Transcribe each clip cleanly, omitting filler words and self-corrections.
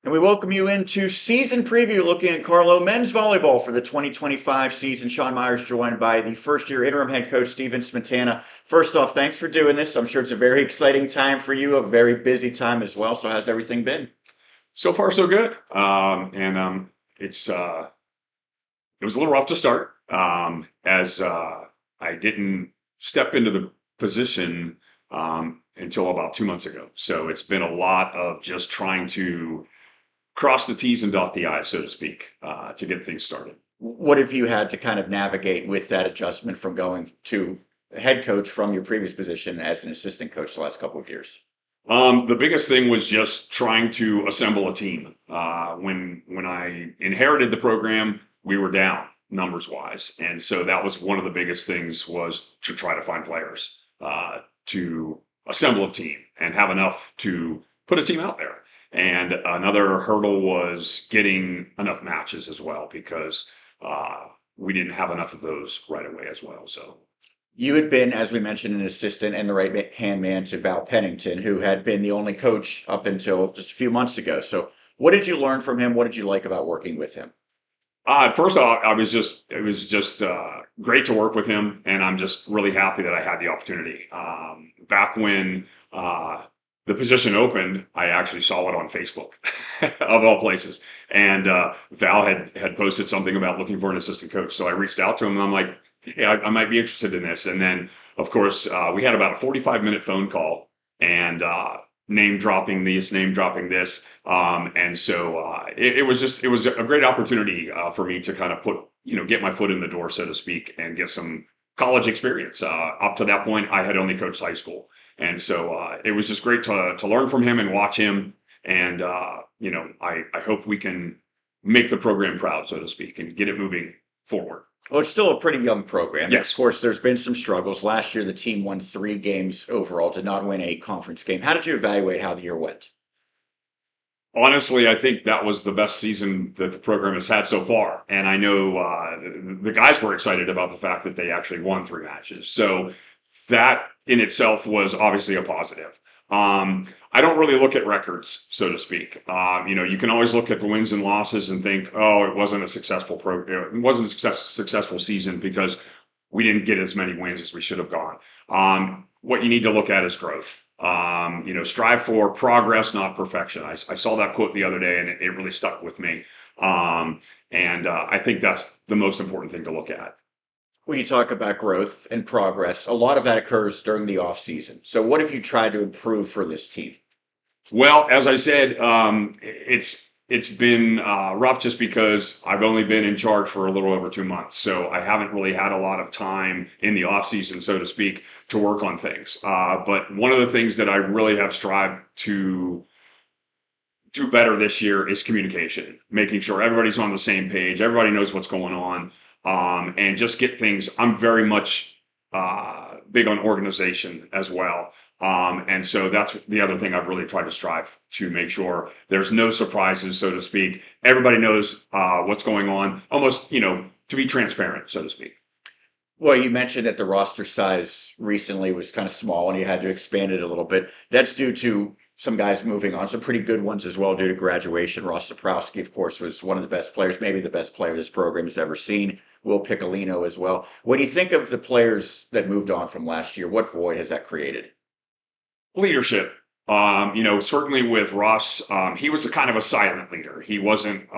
And we welcome you into season preview looking at Carlow men's volleyball for the 2025 season. Sean Meyers joined by the first year interim head coach Stephen Smietana. First off, thanks for doing this. I'm sure it's a very exciting time for you, a very busy time as well. So how's everything been? So far, so good. It's it was a little rough to start as I didn't step into the position until about 2 months ago. So it's been a lot of just trying to cross the T's and dot the I's, so to speak, to get things started. What have you had to kind of navigate with that adjustment from going to head coach from your previous position as an assistant coach the last couple of years? The biggest thing was just trying to assemble a team. When I inherited the program, we were down numbers wise, and so that was one of the biggest things was to try to find players to assemble a team and have enough to put a team out there. And another hurdle was getting enough matches as well because we didn't have enough of those right away as well. So You had been, as we mentioned, an assistant and the right hand man to Val Pennington, who had been the only coach up until just a few months ago. So, what did you learn from him? What did you like about working with him? First off, it was just great to work with him, and I'm just really happy that I had the opportunity. Back when the position opened, I actually saw it on Facebook, of all places, and Val had posted something about looking for an assistant coach. So I reached out to him, and I'm like, "Hey, I might be interested in this." And then, of course, we had about a 45-minute phone call, and name dropping this, name dropping this. And so it was a great opportunity for me to kind of get my foot in the door, so to speak, and get some college experience. Up to that point, I had only coached high school. And so it was just great to learn from him and watch him. And, I hope we can make the program proud, so to speak, and get it moving forward. Well, it's still a pretty young program. And of Yes. course, there's been some struggles. Last year, the team won 3 games overall, did not win a conference game. How did you evaluate how the year went? Honestly, I think that was the best season that the program has had so far. And I know the guys were excited about the fact that they actually won 3 matches. So that in itself was obviously a positive. I don't really look at records, so to speak. You can always look at the wins and losses and think, oh, it wasn't a successful program. It wasn't a successful season because we didn't get as many wins as we should have gone. What you need to look at is growth. Strive for progress, not perfection. I saw that quote the other day, and it really stuck with me. I think that's the most important thing to look at. When you talk about growth and progress, a lot of that occurs during the off season. So, what have you tried to improve for this team? Well, as I said, it's been rough just because I've only been in charge for a little over 2 months, so I haven't really had a lot of time in the off season, so to speak, to work on things. But one of the things that I really have strived to do better this year is communication, making sure everybody's on the same page, everybody knows what's going on, and just get things. I'm very much big on organization as well. And so that's the other thing I've really tried to strive to make sure there's no surprises, so to speak. Everybody knows what's going on, almost, to be transparent, so to speak. Well, you mentioned that the roster size recently was kind of small and you had to expand it a little bit. That's due to some guys moving on, some pretty good ones as well due to graduation. Ross Saprowski, of course, was one of the best players, maybe the best player this program has ever seen. Will Piccolino as well. When you think of the players that moved on from last year, what void has that created? Leadership. Certainly with Russ, he was a kind of a silent leader. He wasn't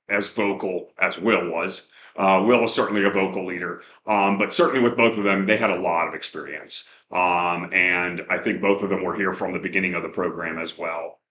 as vocal as Will was. Will was certainly a vocal leader, but certainly with both of them, they had a lot of experience. And I think both of them were here from the beginning of the program as well.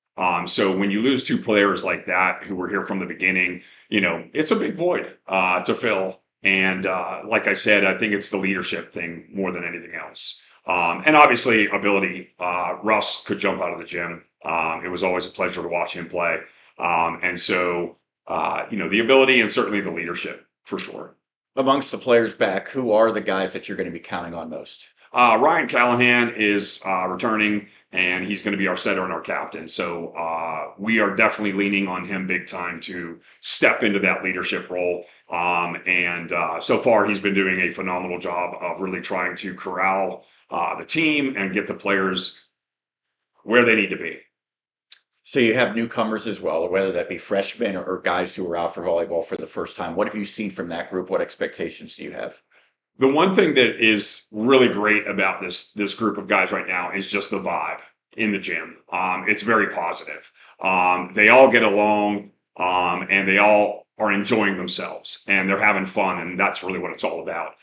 So when you lose 2 players like that who were here from the beginning, it's a big void to fill. And like I said, I think it's the leadership thing more than anything else. And obviously, ability. Russ could jump out of the gym. It was always a pleasure to watch him play. And so, the ability and certainly the leadership for sure. Amongst the players back, who are the guys that you're going to be counting on most? Ryan Callahan is returning, and he's going to be our setter and our captain. So we are definitely leaning on him big time to step into that leadership role. And so far, he's been doing a phenomenal job of really trying to corral the team and get the players where they need to be. So you have newcomers as well, whether that be freshmen or guys who are out for volleyball for the first time. What have you seen from that group? What expectations do you have? The one thing that is really great about this group of guys right now is just the vibe in the gym. It's very positive. They all get along, and they all are enjoying themselves, and they're having fun, and that's really what it's all about.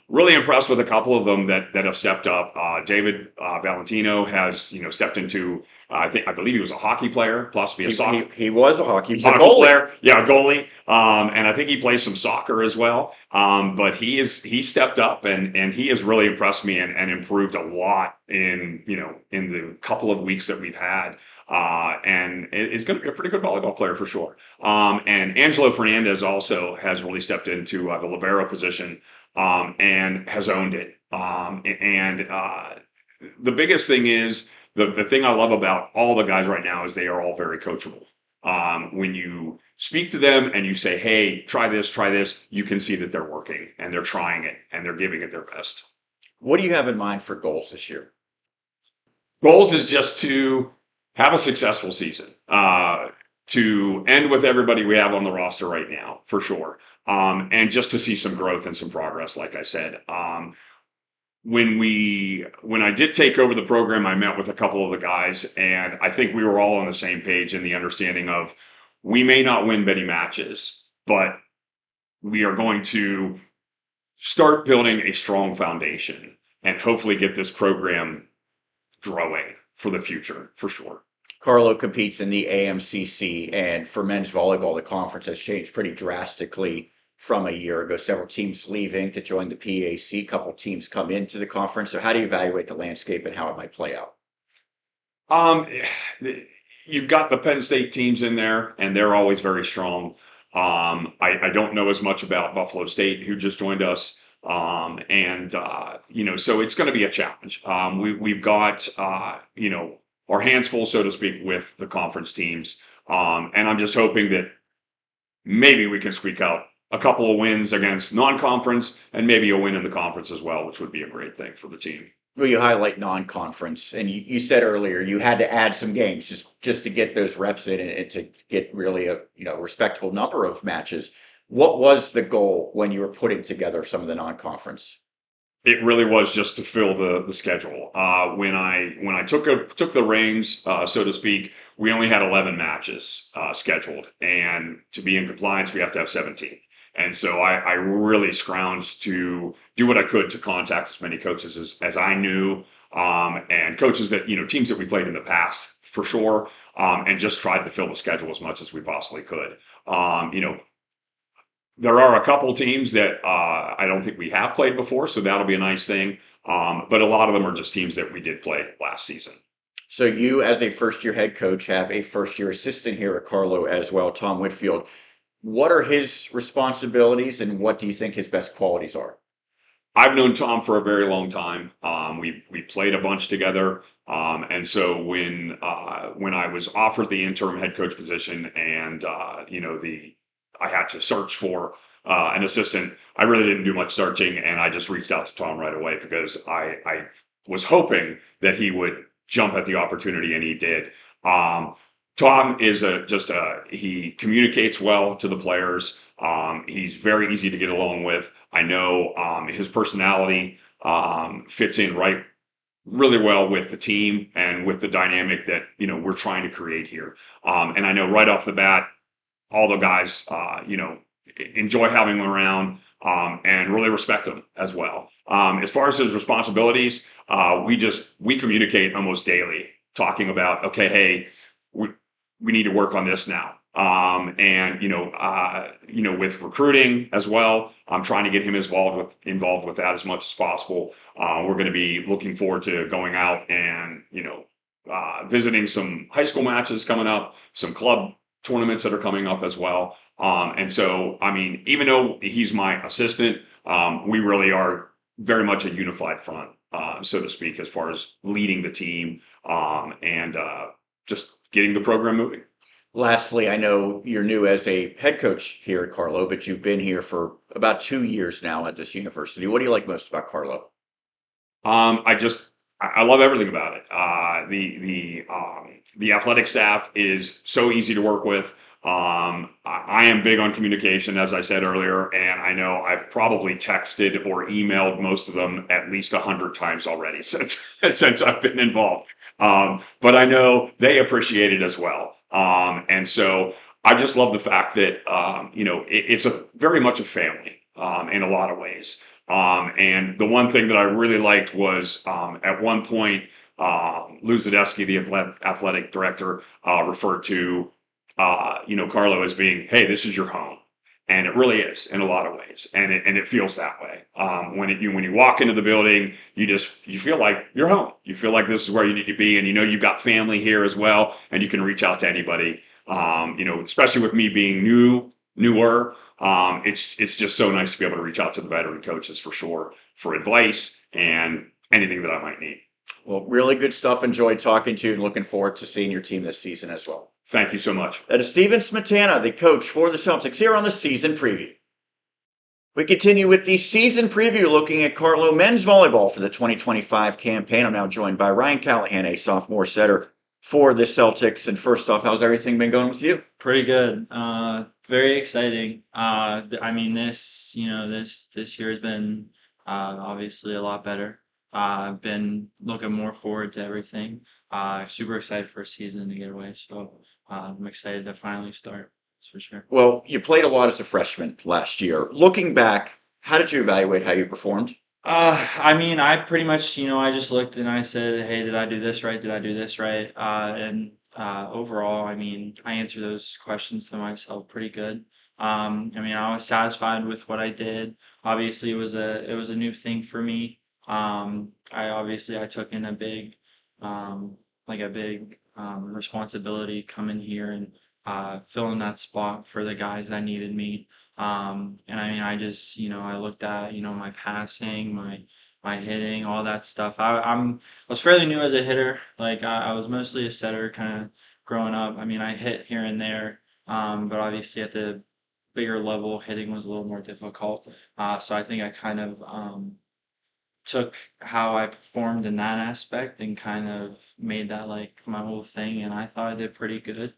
Really impressed with a couple of them that have stepped up. David Valentino has stepped into. I believe he was a hockey player, possibly a soccer. He was a hockey. He was a Hockey goalie. player, yeah, a goalie, and I think he plays some soccer as well. But he stepped up and he has really impressed me and improved a lot in the couple of weeks that we've had, and is going to be a pretty good volleyball player for sure. And Angelo Fernandez also has really stepped into the libero position, and has owned it. And the biggest thing is the thing I love about all the guys right now is they are all very coachable. When you speak to them and you say, hey, try this, you can see that they're working and they're trying it and they're giving it their best. What do you have in mind for goals this year? Goals is just to have a successful season, to end with everybody we have on the roster right now, for sure. And just to see some growth and some progress, like I said. When I did take over the program, I met with a couple of the guys, and I think we were all on the same page in the understanding of we may not win many matches, but we are going to start building a strong foundation and hopefully get this program growing for the future, for sure. Carlow competes in the AMCC, and for men's volleyball, the conference has changed pretty drastically from a year ago. Several teams leaving to join the PAC, a couple teams come into the conference. So, how do you evaluate the landscape and how it might play out? Um, you've got the Penn State teams in there, and they're always very strong. I don't know as much about Buffalo State, who just joined us. So it's going to be a challenge. We've got, our hands full, so to speak, with the conference teams. And I'm just hoping that maybe we can squeak out a couple of wins against non-conference and maybe a win in the conference as well, which would be a great thing for the team. Well, you highlight non-conference, and you said earlier you had to add some games just to get those reps in and to get really a respectable number of matches. What was the goal when you were putting together some of the non-conference? It really was just to fill the schedule. When I took the reins, so to speak, we only had 11 matches scheduled, and to be in compliance, we have to have 17. And so I really scrounged to do what I could to contact as many coaches as I knew, and coaches that teams that we played in the past for sure, and just tried to fill the schedule as much as we possibly could. There are a couple teams that I don't think we have played before, so that'll be a nice thing. But a lot of them are just teams that we did play last season. So you, as a first-year head coach, have a first-year assistant here at Carlow as well, Tom Whitfield. What are his responsibilities, and what do you think his best qualities are? I've known Tom for a very long time. We played a bunch together, and so when I was offered the interim head coach position, and I had to search for an assistant, I really didn't do much searching, and I just reached out to Tom right away because I was hoping that he would jump at the opportunity, and he did. Tom is he communicates well to the players. He's very easy to get along with. I know his personality fits in really well with the team and with the dynamic that we're trying to create here. And I know right off the bat, all the guys enjoy having him around, and really respect him as well. As far as his responsibilities, we communicate almost daily, talking about, okay, hey, we need to work on this now. With recruiting as well, I'm trying to get him involved with that as much as possible. We're going to be looking forward to going out and visiting some high school matches coming up, some club tournaments that are coming up as well. And so, even though he's my assistant, we really are very much a unified front, so to speak, as far as leading the team, and just getting the program moving. Lastly, I know you're new as a head coach here at Carlow, but you've been here for about 2 years now at this university. What do you like most about Carlow? I love everything about it. The athletic staff is so easy to work with. I am big on communication, as I said earlier, and I know I've probably texted or emailed most of them at least 100 times already since I've been involved. But I know they appreciate it as well. And so I just love the fact that it's a very much a family in a lot of ways. And the one thing that I really liked was at one point, Lou Zadeski, the athletic director, referred to Carlow as being, "Hey, this is your home," and it really is in a lot of ways, and it feels that way. When you walk into the building, you feel like you're home. You feel like this is where you need to be, and you've got family here as well, and you can reach out to anybody. Especially with me being newer, it's just so nice to be able to reach out to the veteran coaches for sure for advice and anything that I might need. Well, really good stuff. Enjoyed talking to you and looking forward to seeing your team this season as well. Thank you so much. That is Stephen Smietana, the coach for the Celtics, here on the season preview. We continue with the season preview, looking at Carlow men's volleyball for the 2025 campaign. I'm now joined by Ryan Callahan, a sophomore setter for the Celtics. And first off, how's everything been going with you? Pretty good. Very exciting. This year has been obviously a lot better. I've been looking more forward to everything. Super excited for a season to get away. So I'm excited to finally start. That's for sure. Well, you played a lot as a freshman last year. Looking back, how did you evaluate how you performed? I pretty much, I just looked and I said, hey, did I do this right? Did I do this right? Overall, I answered those questions to myself pretty good. I was satisfied with what I did. Obviously, it was a new thing for me. I took in a big, responsibility coming here and filling that spot for the guys that needed me. I looked at, my passing, my hitting, all that stuff. I was fairly new as a hitter. I was mostly a setter kind of growing up. I hit here and there, but obviously at the bigger level, hitting was a little more difficult. So I think I kind of took how I performed in that aspect and kind of made that like my whole thing, and I thought I did pretty good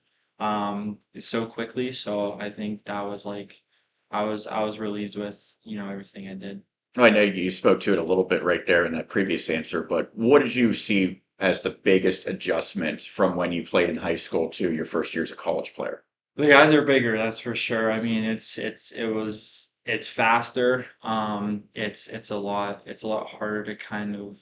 so quickly. So I think that was like I was relieved with everything I did. I know you spoke to it a little bit right there in that previous answer, but what did you see as the biggest adjustment from when you played in high school to your first year as a college player? The guys are bigger, that's for sure. It's faster. It's a lot harder to kind of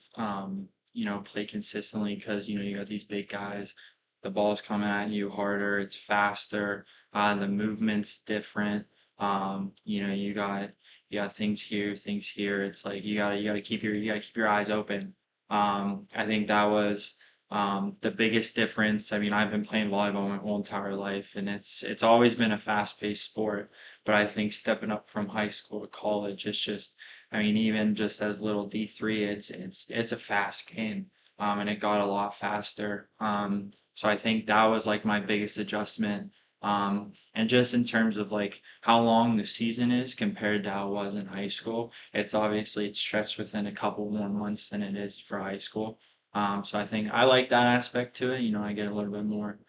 play consistently because you got these big guys. The ball's coming at you harder. It's faster. The movement's different. You got things here, things here. It's like you gotta keep your eyes open. I think that was the biggest difference. I've been playing volleyball my whole entire life, and it's always been a fast-paced sport. But I think stepping up from high school to college, it's just, even just as little D3, it's a fast game, and it got a lot faster. So I think that was like my biggest adjustment. And just in terms of like how long the season is compared to how it was in high school, it's stretched within a couple more months than it is for high school. So I think I like that aspect to it. I get a little bit more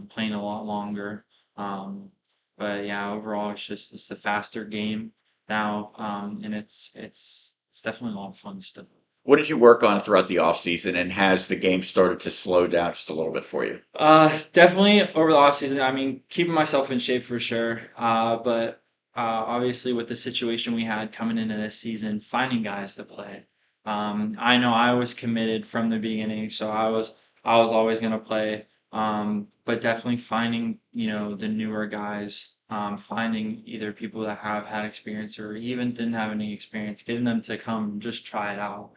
playing a lot longer. But yeah, overall, it's a faster game now, and it's definitely a lot of fun stuff. What did you work on throughout the off season, and has the game started to slow down just a little bit for you? Definitely over the off season. Keeping myself in shape for sure. But obviously with the situation we had coming into this season, finding guys to play. I know I was committed from the beginning, so I was always gonna play. But definitely finding the newer guys, finding either people that have had experience or even didn't have any experience, getting them to come just try it out.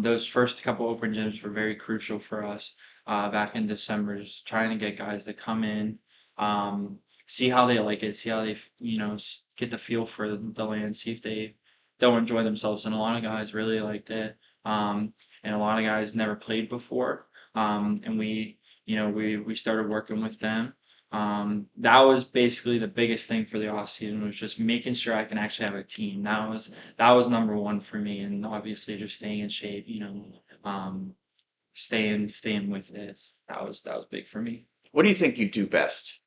Those first couple open gyms were very crucial for us back in December, just trying to get guys to come in, see how they like it, see how they, get the feel for the land, see if they'll enjoy themselves. And a lot of guys really liked it. And a lot of guys never played before. And we started working with them. That was basically the biggest thing for the off season, was just making sure I can actually have a team. That was number one for me, and obviously just staying in shape, staying with it. that was big for me. What do you think you do best?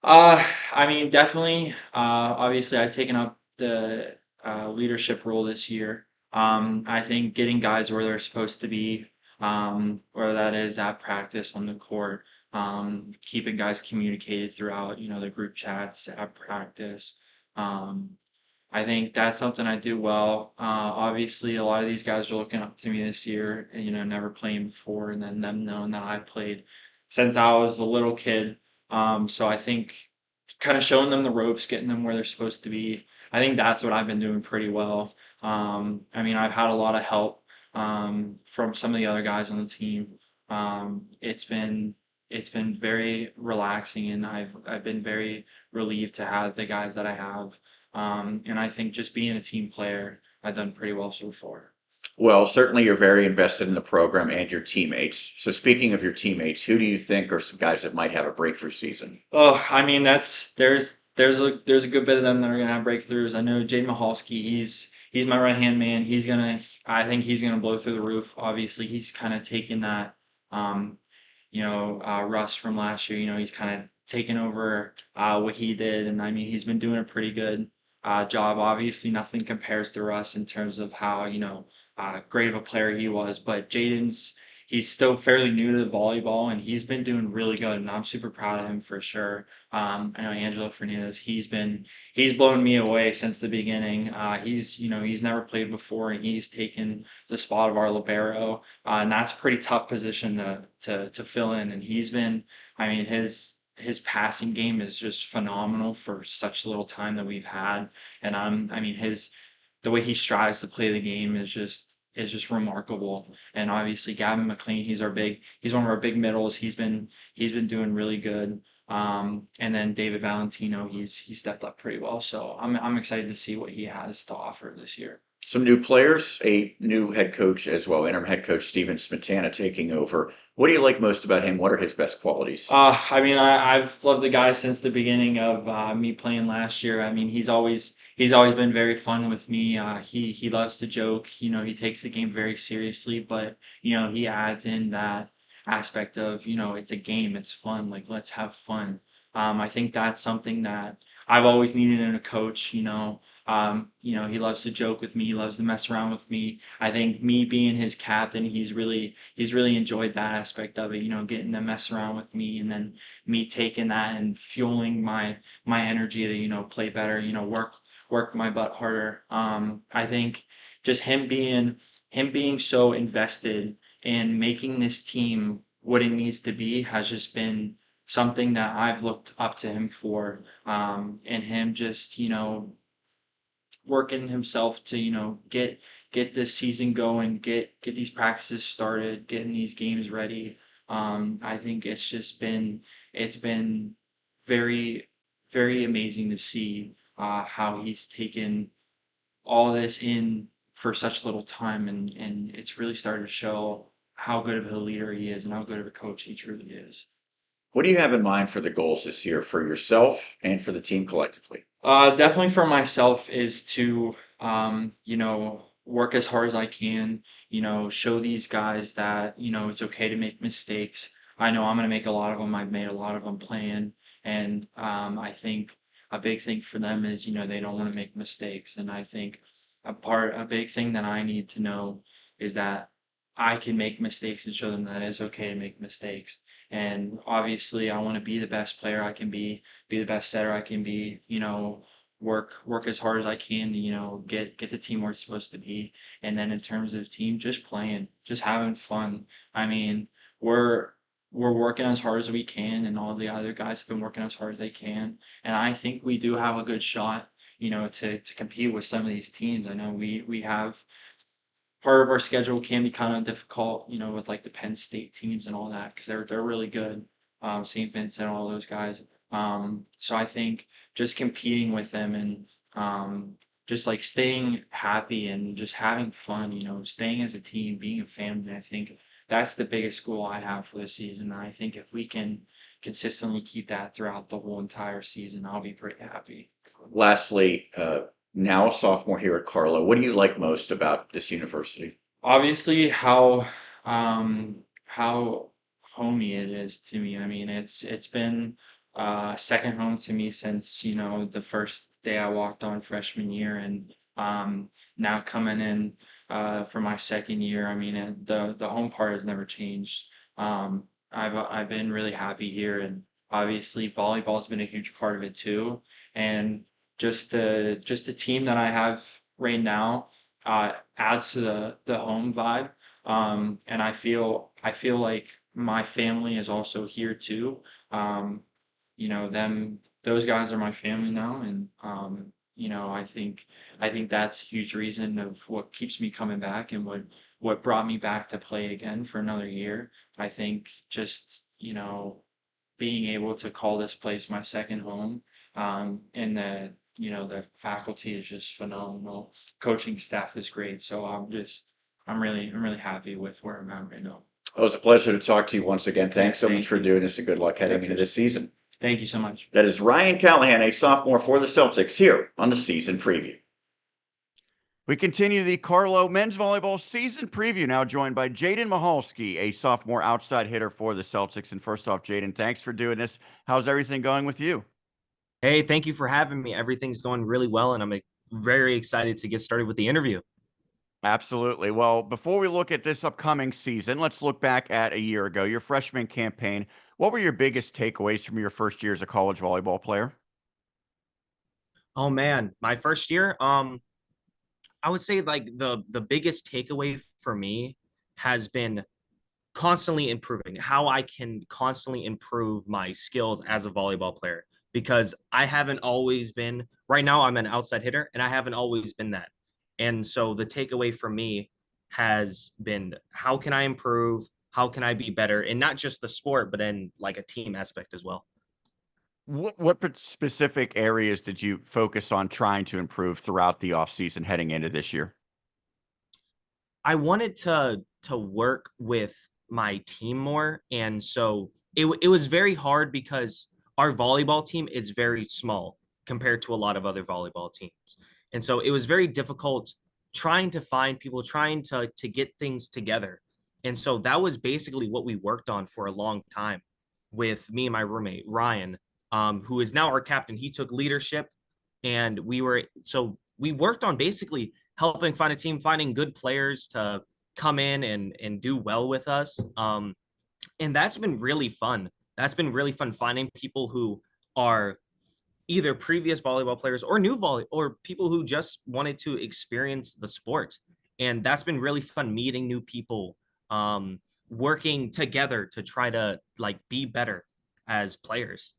I mean, definitely. Obviously, I've taken up the leadership role this year. I think getting guys where they're supposed to be, whether that is at practice on the court, keeping guys communicated throughout, the group chats at practice. Um, I think that's something I do well. Obviously, a lot of these guys are looking up to me this year, and, never playing before, and then them knowing that I played since I was a little kid. So I think kind of showing them the ropes, getting them where they're supposed to be. I think that's what I've been doing pretty well. I mean, I've had a lot of help from some of the other guys on the team. It's been very relaxing, and I've been very relieved to have the guys that I have. And I think just being a team player, I've done pretty well so far. Well, certainly you're very invested in the program and your teammates. So speaking of your teammates, who do you think are some guys that might have a breakthrough season? Oh, I mean there's a good bit of them that are gonna have breakthroughs. I know Jaden Michalski, he's my right hand man. I think he's gonna blow through the roof. Obviously, he's kind of taken that um, Russ from last year. He's kind of taken over what he did, and I mean he's been doing a pretty good job. Obviously, nothing compares to Russ in terms of how great of a player he was, but he's still fairly new to volleyball, and he's been doing really good, and I'm super proud of him for sure. I know Angelo Fernandez, he's blown me away since the beginning. He's never played before, and he's taken the spot of our libero, and that's a pretty tough position to fill in. And I mean, his passing game is just phenomenal for such little time that we've had, and I mean the way he strives to play the game is just remarkable. And obviously Gavin McLean, he's one of our big middles. He's been doing really good. And then David Valentino, he stepped up pretty well. So I'm excited to see what he has to offer this year. Some new players, a new head coach as well, interim head coach Stephen Smietana taking over. What do you like most about him? What are his best qualities? I mean, I've loved the guy since the beginning of me playing last year. I mean, he's always been very fun with me. He loves to joke. He takes the game very seriously, but he adds in that aspect of it's a game, it's fun. Like, let's have fun. I think that's something that I've always needed in a coach. He loves to joke with me. He loves to mess around with me. I think me being his captain, he's really enjoyed that aspect of it. Getting to mess around with me, and then me taking that and fueling my energy to play better. Work my butt harder. I think just him being so invested in making this team what it needs to be has just been something that I've looked up to him for. And him just working himself to get this season going, get these practices started, getting these games ready. I think it's been very very amazing to see how he's taken all this in for such little time, and it's really started to show how good of a leader he is and how good of a coach he truly is. What do you have in mind for the goals this year for yourself and for the team collectively? Definitely for myself is to, work as hard as I can, show these guys that, it's okay to make mistakes. I know I'm going to make a lot of them. I've made a lot of them playing. And I think a big thing for them is, they don't want to make mistakes. And I think a big thing that I need to know is that I can make mistakes and show them that it's okay to make mistakes. And obviously, I want to be the best player I can be the best setter I can be, work as hard as I can to, get the team where it's supposed to be. And then in terms of team, just playing, just having fun. I mean, we're we're working as hard as we can, and all the other guys have been working as hard as they can. And I think we do have a good shot, to compete with some of these teams. I know we have part of our schedule can be kind of difficult, with like the Penn State teams and all that because they're really good. St. Vincent, all those guys. So I think just competing with them and just like staying happy and just having fun, staying as a team, being a family. I think that's the biggest goal I have for this season. And I think if we can consistently keep that throughout the whole entire season, I'll be pretty happy. Lastly, now a sophomore here at Carlow, what do you like most about this university? Obviously, how homey it is to me. I mean, it's been second home to me since, the first day I walked on freshman year, and now coming in for my second year. I mean, the home part has never changed. I've been really happy here, and obviously volleyball's been a huge part of it too. And just the team that I have right now adds to the home vibe. And I feel like my family is also here too. Um, those guys are my family now, and I think that's a huge reason of what keeps me coming back, and what brought me back to play again for another year. I think just, being able to call this place my second home, and the faculty is just phenomenal. Coaching staff is great. So I'm really happy with where I'm at right now. It was a pleasure to talk to you once again. Thanks so much Thank for you. doing this, and good luck heading into this season. Thank you so much. That is Ryan Callahan, a sophomore for the Celtics, here on the season preview. We continue the Carlow men's volleyball season preview, now joined by Jaden Michalski, a sophomore outside hitter for the Celtics. And first off, Jaden, thanks for doing this. How's everything going with you? Hey, thank you for having me. Everything's going really well, and I'm very excited to get started with the interview. Absolutely. Well, before we look at this upcoming season, let's look back at a year ago, your freshman campaign. What were your biggest takeaways from your first year as a college volleyball player? Oh man, my first year, I would say like the biggest takeaway for me has been constantly improving, how I can constantly improve my skills as a volleyball player, because I haven't always been, right now I'm an outside hitter and I haven't always been that. And so the takeaway for me has been, how can I improve? How can I be better? And not just the sport, but in like a team aspect as well. What specific areas did you focus on trying to improve throughout the offseason heading into this year? I wanted to work with my team more, and so it was very hard because our volleyball team is very small compared to a lot of other volleyball teams, and so it was very difficult trying to find people, trying to get things together, and so that was basically what we worked on for a long time with me and my roommate Ryan, who is now our captain. He took leadership, and we worked on basically helping find a team, finding good players to come in and do well with us. And that's been really fun. That's been really fun finding people who are either previous volleyball players or new volley or people who just wanted to experience the sport. And that's been really fun meeting new people, working together to try to like be better as players.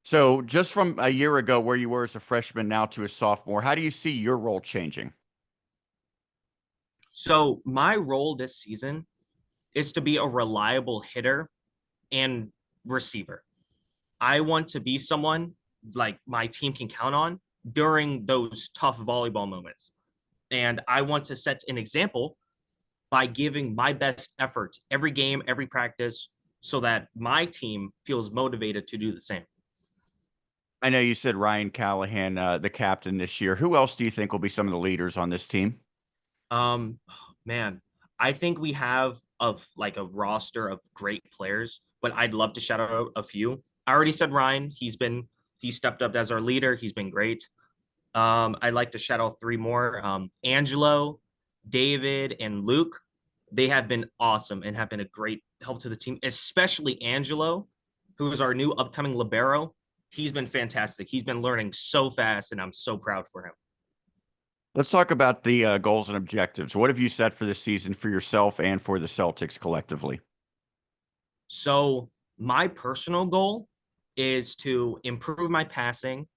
So, just from a year ago where you were as a freshman now to a sophomore, how do you see your role changing? So my role this season is to be a reliable hitter and receiver. I want to be someone like my team can count on during those tough volleyball moments. And I want to set an example by giving my best effort every game, every practice, so that my team feels motivated to do the same. I know you said Ryan Callahan, the captain this year. Who else do you think will be some of the leaders on this team? Um, man, I think we have of like a roster of great players, but I'd love to shout out a few. I already said Ryan. He stepped up as our leader. He's been great. I'd like to shout out three more. Angelo, David, and Luke. They have been awesome and have been a great help to the team, especially Angelo, who is our new upcoming libero. He's been fantastic. He's been learning so fast, and I'm so proud for him. Let's talk about the goals and objectives. What have you set for this season for yourself and for the Celtics collectively? So my personal goal is to improve my passing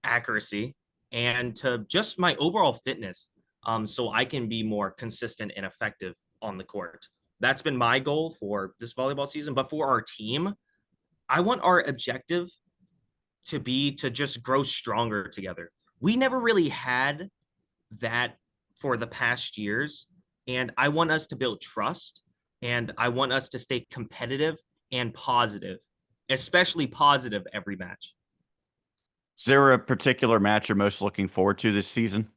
accuracy and to just my overall fitness, so I can be more consistent and effective on the court. That's been my goal for this volleyball season. But for our team, I want our objective to be to just grow stronger together. We never really had that for the past years. And I want us to build trust, and I want us to stay competitive and positive, especially positive every match. Is there a particular match you're most looking forward to this season?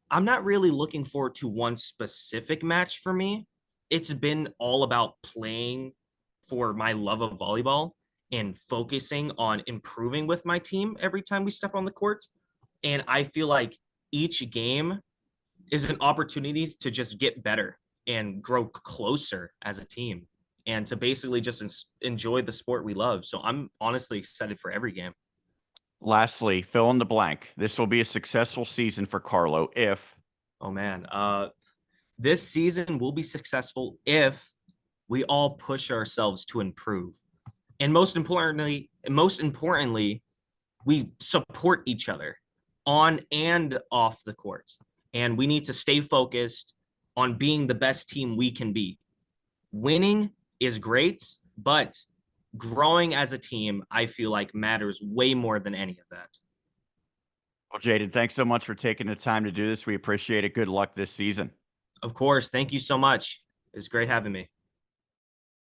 I'm not really looking forward to one specific match for me. it's been all about playing for my love of volleyball and focusing on improving with my team every time we step on the court. And I feel like each game is an opportunity to just get better and grow closer as a team and to basically just enjoy the sport we love. So I'm honestly excited for every game. Lastly, fill in the blank. This will be a successful season for Carlow if Oh man, this season will be successful if we all push ourselves to improve. And most importantly, we support each other on and off the court. And we need to stay focused on being the best team we can be. Winning is great, but growing as a team, I feel like matters way more than any of that. Well, Jaden, thanks so much for taking the time to do this. We appreciate it. Good luck this season. Of course, thank you so much. It's great having me.